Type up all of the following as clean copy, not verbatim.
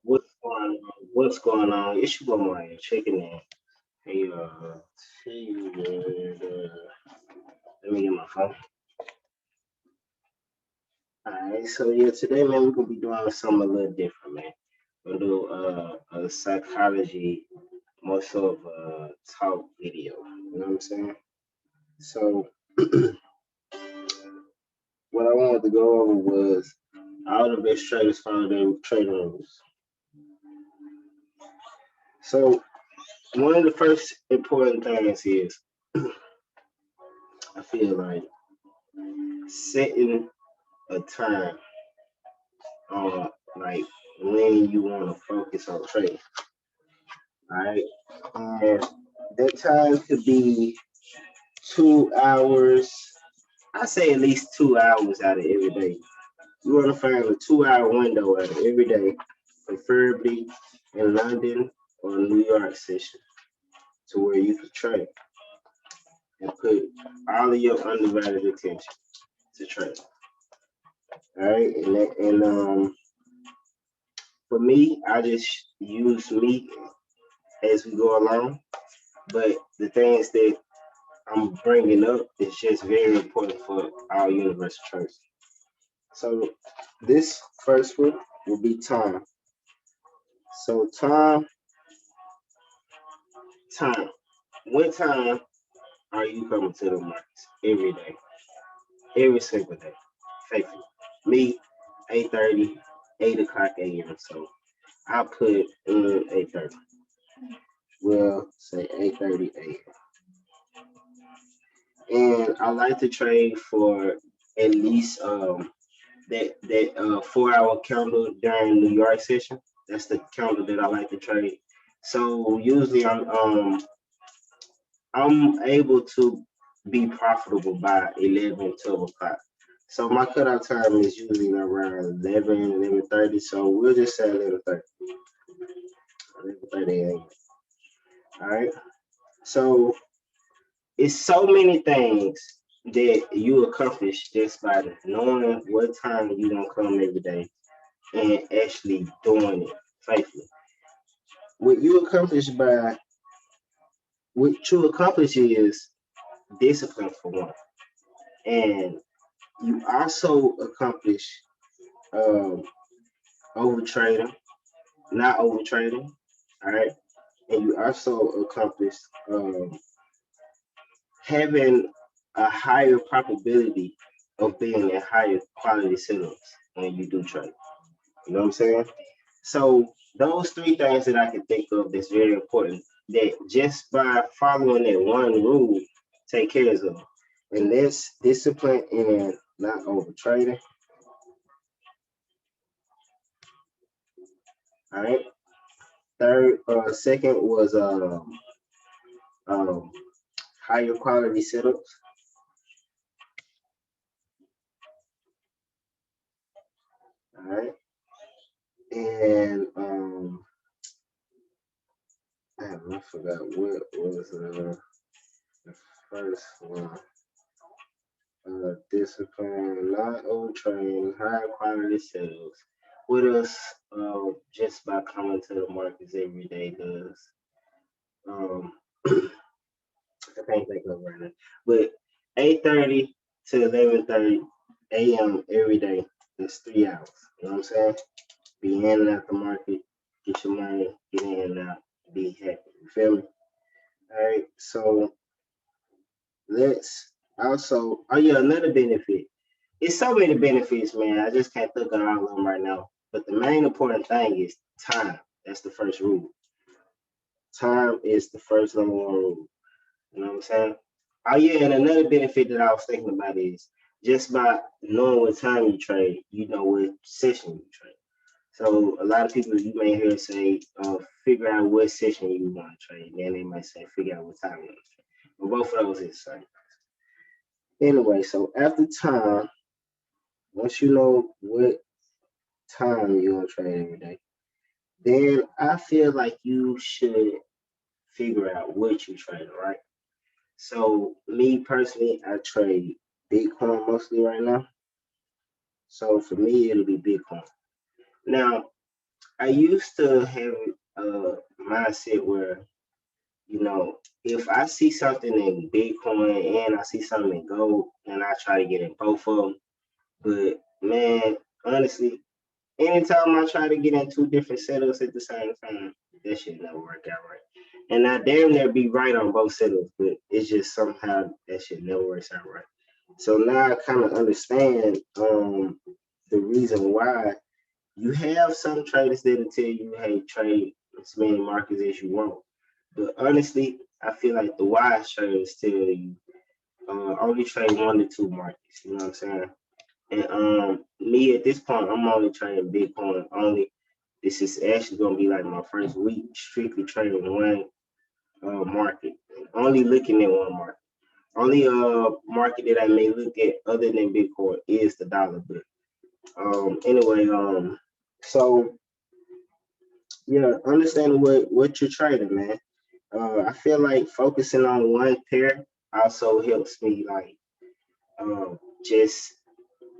What's going on? What's going on? It's your boy Mario checking in. Hey, let me get my phone. Alright, so yeah, today, man, we're gonna be doing something a little different, man. We're gonna do a psychology, more so of a talk video. You know what I'm saying? So, what I wanted to go over was all the best traders follow their trading rules. So, one of the first important things is I feel like setting a time on like when you want to focus on trading. All right. And that time could be 2 hours. I say at least 2 hours out of every day. You want to find a 2 hour window out of every day, preferably in London or New York session, to where you can trade and put all of your undivided attention to trade. All right. And for me, I just use me as we go along. But the things that I'm bringing up is just very important for our universal traders. So this first one will be time. So time. What time are you coming to the markets? Every day, every single day, faithfully. Me, 8:30, 8 o'clock a.m. So I put in 8:30. We'll say 8:30 a.m. And I like to trade for at least that 4 hour candle during New York session. That's the candle that I like to trade. So usually I'm able to be profitable by 11, 12 o'clock. So my cutoff time is usually around 11, 11:30. So we'll just say 11:30, 11:30 a.m. All right. So it's so many things that you accomplish just by knowing what time you gonna come every day and actually doing it faithfully. What you accomplish by what you accomplish is discipline for one, and you also accomplish um, over trading, not over trading, all right, and you also accomplish um, having a higher probability of being in higher quality setups when you do trade. You know what I'm saying? So those three things that I can think of that's very important that just by following that one rule take care of them. And that's discipline and not over trading. All right. Second was um, higher quality setups. All right. And I forgot what was the first one. Discipline, not overtraining, higher quality sales. What else? Just by coming to the markets every day does. Um, I can't think of right now, but 8:30 to 11:30 a.m. every day. That's 3 hours. You know what I'm saying? Be in and out the market, get your money, get in and out, be happy. You feel me? All right. So let's also. Oh yeah, another benefit. It's so many benefits, man. I just can't think of all of them right now. But the main important thing is time. That's the first rule. Time is the first number one rule. You know what I'm saying? Oh yeah, and another benefit that I was thinking about is just by knowing what time you trade, you know what session you trade. So a lot of people you may hear say, figure out what session you want to trade. Then they might say, figure out what time you want to trade. But both of those is the same. Anyway, so after time, once you know what time you're gonna trade every day, then I feel like you should figure out what you trade, right? So me personally, I trade Bitcoin mostly right now. So for me, it'll be Bitcoin. Now, I used to have a mindset where, you know, if I see something in Bitcoin and I see something in gold, and I try to get in both of them. But man, honestly, anytime I try to get in two different setups at the same time, that shit never work out right. And I damn near be right on both setups, but it's just somehow that shit never works out right. So now I kind of understand the reason why you have some traders that'll tell you, hey, trade as many markets as you want. But honestly, I feel like the wise traders tell you only trade 1 to 2 markets. You know what I'm saying? And me at this point, I'm only trading Bitcoin only. This is actually gonna be like my first week strictly trading one market, only looking at one market. Only market that I may look at other than Bitcoin is the dollar. But anyway, so yeah, understanding what you're trading, man. I feel like focusing on one pair also helps me like just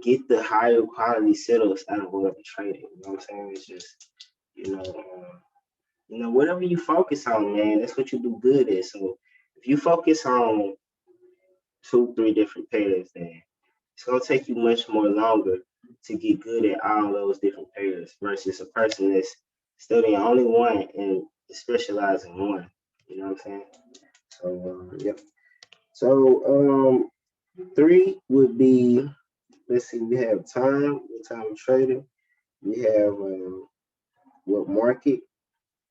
get the higher quality setups out of whatever trading. You know what I'm saying? It's just you know, whatever you focus on, man, that's what you do good at. So if you focus on 2, 3 different pairs, then it's gonna take you much more longer to get good at all those different pairs versus a person that's studying only one and specialize in one. You know what I'm saying? So yep. So 3 would be, let's see, we have what time of trading. We have what market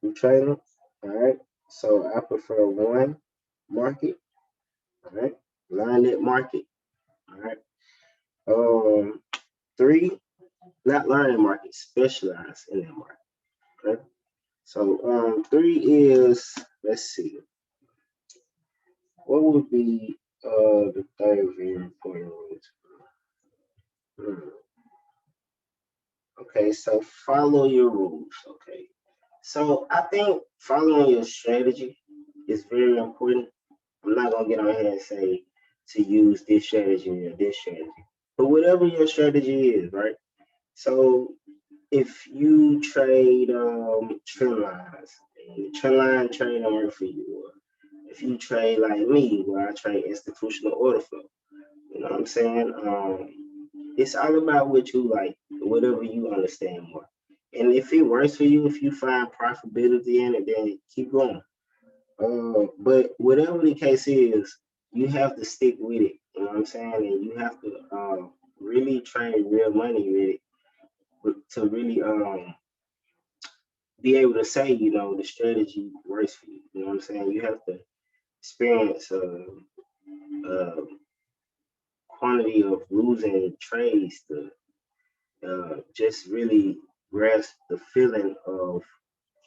we trading. All right. So I prefer one market. All right. Line that market. All right. Um 3, not learning market, specialize in that market. Okay. So 3 is, let's see, what would be the third very important rule? Hmm. Okay, so follow your rules. Okay. So I think following your strategy is very important. I'm not gonna get on here and say to use this strategy or this strategy. But whatever your strategy is, right? So if you trade trend lines, and the trend line trade don't work for you, or if you trade like me, where I trade institutional order flow, you know what I'm saying? It's all about what you like, whatever you understand more. And if it works for you, if you find profitability in it, then keep going. But whatever the case is, you have to stick with it. You know what I'm saying? And you have to really trade real money with it to really be able to say, the strategy works for you. You know what I'm saying? You have to experience a quantity of losing trades to just really grasp the feeling of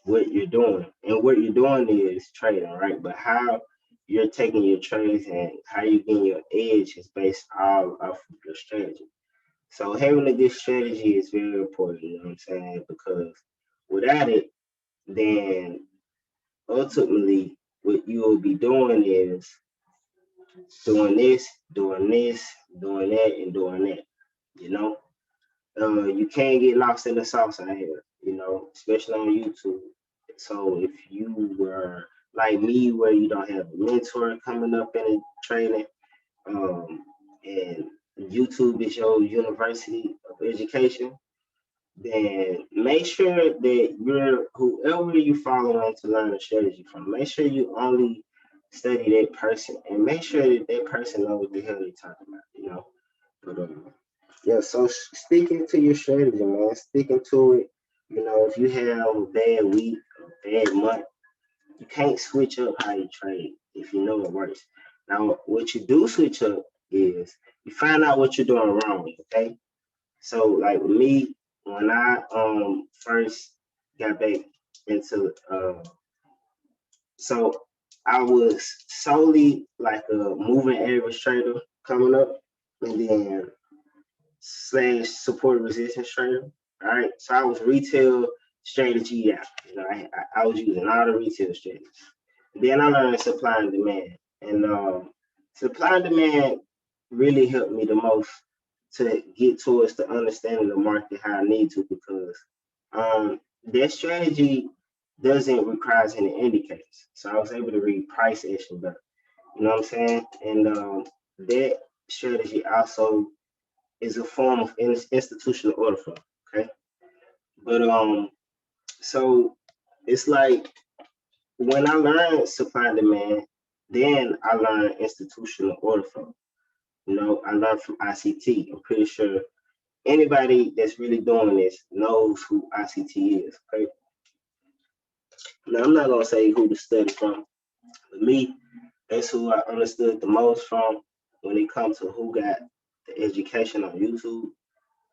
what you're doing. And what you're doing is trading, right? But how you're taking your trades and how you're getting your edge is based all off of your strategy. So having a good strategy is very important, you know what I'm saying? Because without it, then ultimately what you will be doing is doing this, doing this, doing that, and doing that. You know, you can't get lost in the sauce out here. Especially on YouTube. So if you were like me, where you don't have a mentor coming up in a training, and YouTube is your university of education, then make sure that whoever you following to learn a strategy from, make sure you only study that person and make sure that that person knows what the hell they talking about. But yeah, so sticking to your strategy, man, sticking to it. If you have a bad week, a bad month, you can't switch up how you trade if you know it works. Now, what you do switch up is you find out what you're doing wrong, okay? So like with me, when I first got back into so I was solely like a moving average trader coming up, and then slash support resistance trader. All right, so I was retail strategy. Yeah, I was using all the retail strategies. Then I learned supply and demand, and supply and demand really helped me the most to get towards the understanding of the market how I need to, because that strategy doesn't require any indicators. So I was able to read price action better. You know what I'm saying? And that strategy also is a form of institutional order flow. Okay, but so it's like when I learned supply and demand, then I learned institutional order flow. You know, I learned from ICT. I'm pretty sure anybody that's really doing this knows who ICT is. Okay, now I'm not gonna say who to study from, but me, that's who I understood the most from when it comes to who got the education on YouTube.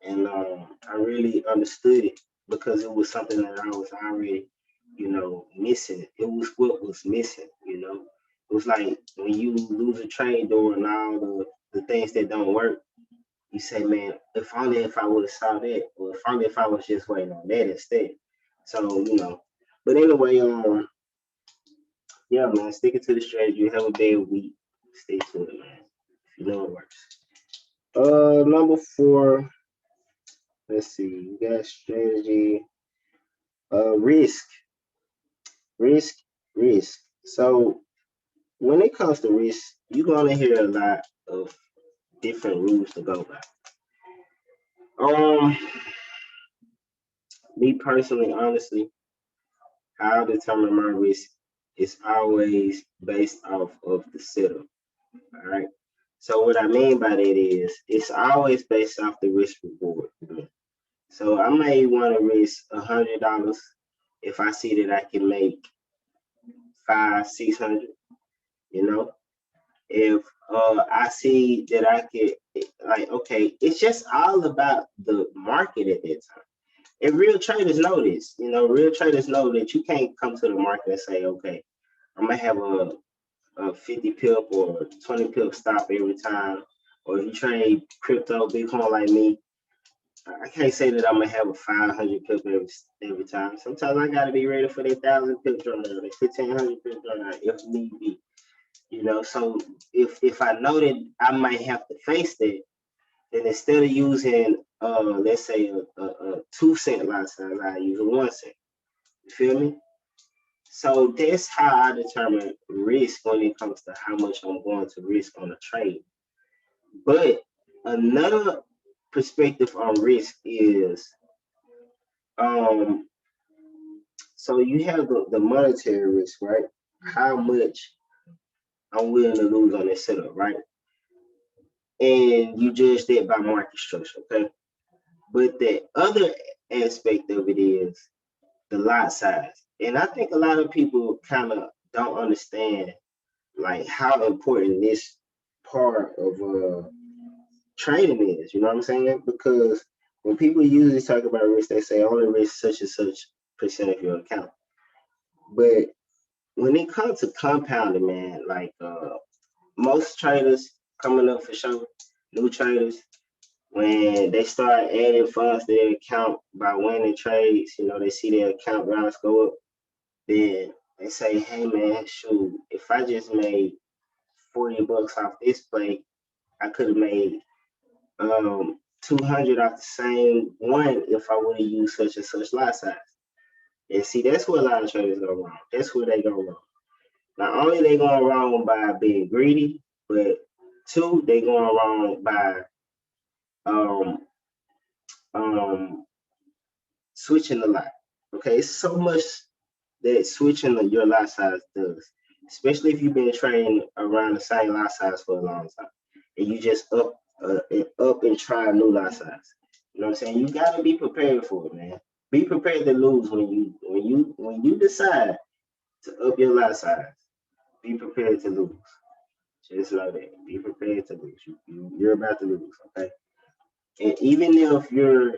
And I really understood it because it was something that I was already, missing. It was what was missing. It was like when you lose a trade during all the things that don't work, you say, man, if only if I would have saw that, or if only if I was just waiting on that instead. So, but anyway, yeah, man, sticking to the strategy. Have a bad week. Stay to it, man. If you know it works. Number 4. Let's see. We got strategy. Risk, risk, risk. So when it comes to risk, you're gonna hear a lot of different rules to go by. Um, Me personally, honestly, how I determine my risk is always based off of the setup. All right. So what I mean by that is it's always based off the risk reward. So I may want to risk $100 if I see that I can make 500, 600. You know, if I see that I could, like, okay, it's just all about the market at that time. And real traders know this. Real traders know that you can't come to the market and say, okay, I'm gonna have a 50 pip or 20 pip stop every time. Or if you trade crypto, Bitcoin like me, I can't say that I'm gonna have a 500 pip every time. Sometimes I gotta be ready for that 1,000 pip drawdown, that 1,500 pip drawdown if need be. So if I know that I might have to face that, then instead of using let's say a 2 cent lot size, I use a 1 cent. You feel me? So that's how I determine risk when it comes to how much I'm going to risk on a trade. But another perspective on risk is so you have the monetary risk, right? How much I'm willing to lose on this setup, right? And you judge that by market structure, okay? But the other aspect of it is the lot size. And I think a lot of people kind of don't understand like how important this part of trading is. You know what I'm saying? Because when people usually talk about risk, they say only risk such and such percent of your account. But when it comes to compounding, man, like most traders coming up for sure, new traders, when they start adding funds to their account by winning trades, they see their account balance go up, then they say, hey man, shoot, if I just made $40 off this play, I could have made 200 off the same one if I would have used such and such lot size. And see, that's where a lot of traders go wrong. That's where they go wrong. Not only they going wrong by being greedy, but two, they going wrong by um um switching the lot. Okay, it's so much that switching your lot size does, especially if you've been trading around the same lot size for a long time, and you just up and try a new lot size. You know what I'm saying? You gotta be prepared for it, man. Be prepared to lose when you decide to up your lot size. Be prepared to lose. Just know that. Be prepared to lose. You're about to lose, okay? And even if you're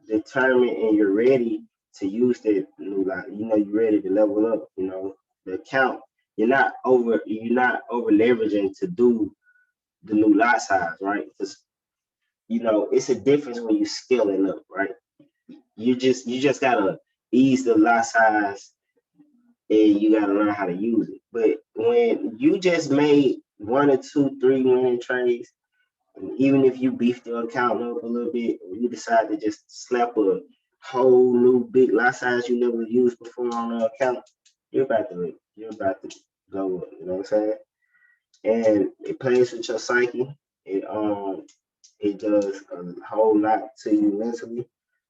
determined and you're ready to use that new lot, you're ready to level up, the account. You're not over leveraging to do the new lot size, right? Because it's a difference when you're scaling up, right? You just gotta ease the lot size and you gotta learn how to use it. But when you just made 1 or 2, 3 winning trades, and even if you beefed your account up a little bit, or you decide to just slap whole new big lot size you never used before on the account, you're about to go up, you know what I'm saying? And it plays with your psyche. It does a whole lot to you mentally,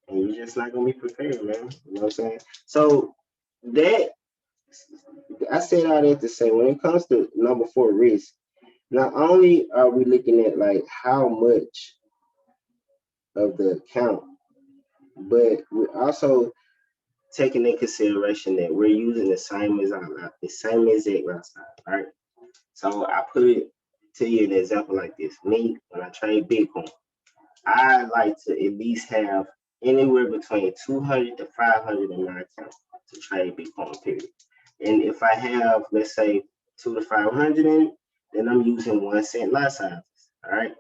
and you're just not gonna be prepared, man. You know what I'm saying? So that I said all that to say when it comes to number four risk, not only are we looking at like how much of the account, but we're also taking in consideration that we're using the same exact lifestyle, right? So I put it to you an example like this. Me, when I trade Bitcoin, I like to at least have anywhere between 200 to 500 in my account to trade Bitcoin, period. And if I have, let's say, 2 to 500 in it, then I'm using 1 cent lot sizes. All right.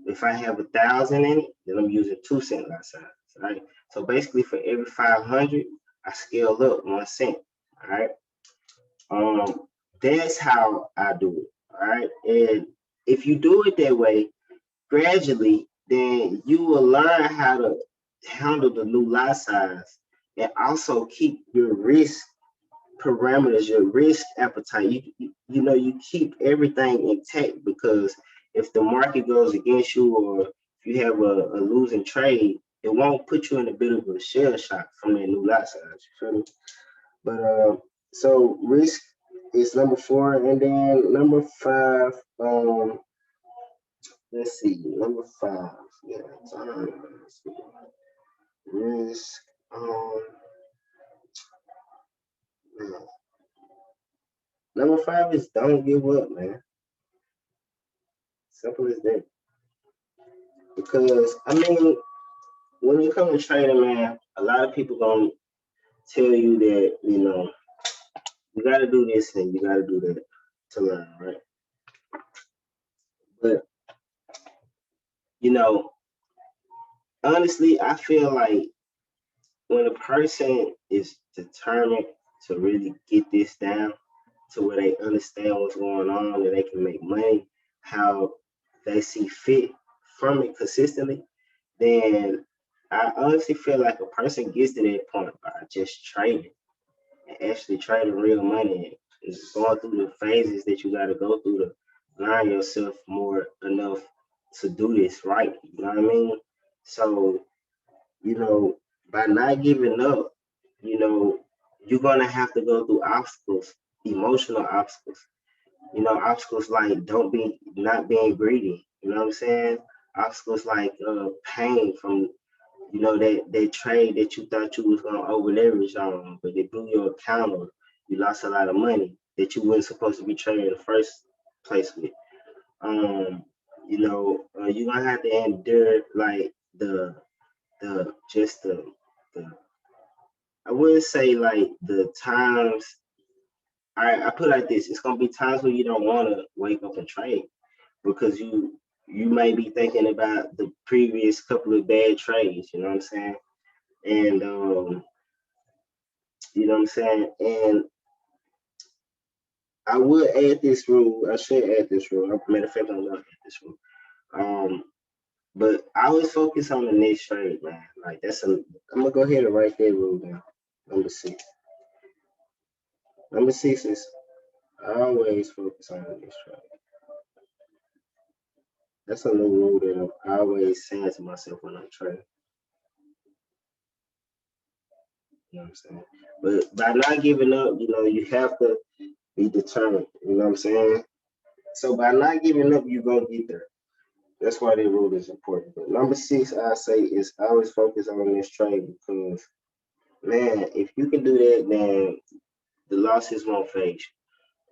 If I have 1,000 in it, then I'm using 2 cent lot sizes. All right. So basically, for every 500, I scale up 1 cent. All right. That's how I do it. All right. And if you do it that way, gradually, then you will learn how to handle the new lot size and also keep your risk parameters, your risk appetite. You keep everything intact because if the market goes against you or if you have a losing trade, it won't put you in a bit of a shell shock from that new lot size. You feel me? But so risk is number four, and then number five. Let's see, number five. Yeah, risk. Man. Number five is don't give up, man. Simple as that. Because I mean, when you come to trading, man, a lot of people gonna tell you that you got to do this and you got to do that to learn, right? But you know, honestly, I feel like when a person is determined to really get this down to where they understand what's going on and they can make money how they see fit from it consistently, then I honestly feel like a person gets to that point by just trading and actually trading real money and just going through the phases that you got to go through to learn yourself more enough to do this right. You know what I mean? So, you know, by not giving up, you know, you're gonna have to go through obstacles, emotional obstacles. Obstacles like don't be not being greedy. You know what I'm saying? Obstacles like pain from that trade that you thought you was gonna over leverage on, but they blew your account or you lost a lot of money that you weren't supposed to be trading in the first place with. You're gonna have to endure like the just the I would say like the times. I put it like this: it's gonna be times where you don't want to wake up and trade because you may be thinking about the previous couple of bad trades. You know what I'm saying? And you know what I'm saying. And I would add this rule. I should add this rule. Matter of fact, I'm gonna add this rule. Um, but I always focus on the next trade, man. Like I'm gonna go ahead and write that rule down. Number six. Number six is always focus on the next trade. That's a new rule that I'm always saying to myself when I'm trading. You know what I'm saying? But by not giving up, you have to be determined. You know what I'm saying? So by not giving up, you're gonna get there. That's why that rule is important. But number six, I say, is always focus on this trade because, man, if you can do that, then the losses won't phase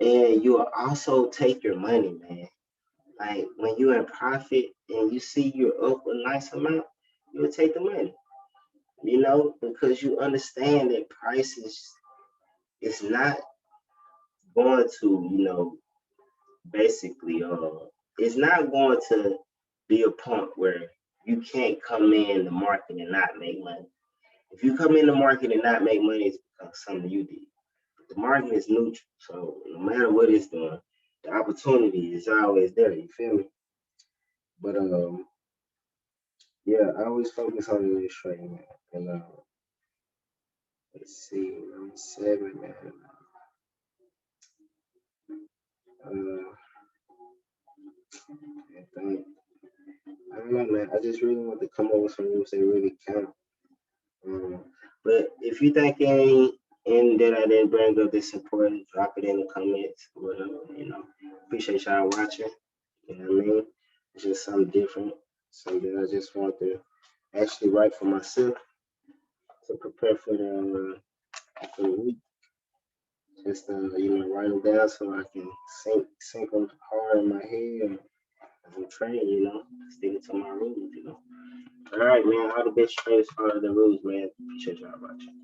you. And you'll also take your money, man. Like when you're in profit and you see you're up a nice amount, you'll take the money. Because you understand that price is not going to, basically, it's not going to be a point where you can't come in the market and not make money. If you come in the market and not make money, it's because of something you did. But the market is neutral, so no matter what it's doing, the opportunity is always there. You feel me? But yeah, I always focus on this trading, man. And Let's see, number 7, man. I think, I don't know, man. I just really want to come up with some rules that really count. Um, but if you think ain't and that I didn't bring up this important, drop it in the comments, whatever, Appreciate y'all watching. You know what I mean? It's just something different. Something I just want to actually write for myself to prepare for the week. Just write them down so I can sink them hard in my head and as I'm training, sticking to my rules. All right, man. All the best traders follow the rules, man. Appreciate y'all watching.